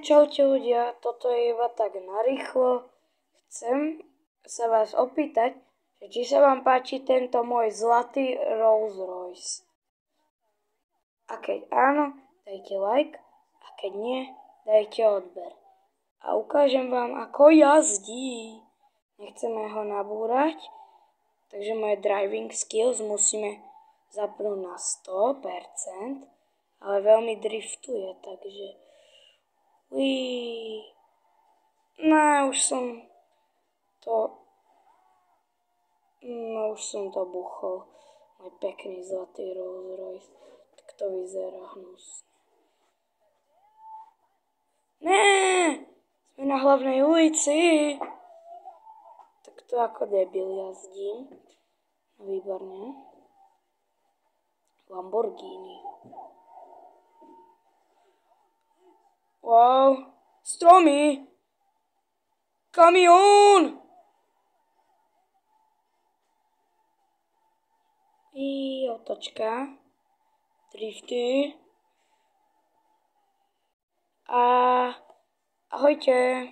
Čaute ľudia, toto je iba tak narýchlo. Chcem sa vás opýtať, že či sa vám páči tento môj zlatý Rolls Royce. A keď áno, dajte like, a keď nie, dajte odber. A ukážem vám, ako jazdí. Nechceme ho nabúrať, takže moje driving skills musíme zapnúť na 100%, ale veľmi driftuje, takže... No, už som to buchol. Môj pekný zlatý Rolls Royce. Tak to vyzerá hnusne. Né! Sme na hlavnej ulici. Tak to ako debil jazdím. Výborne. Lamborghini. Wow, stromy! Kamión! Otočka. Drifty. A ahojte.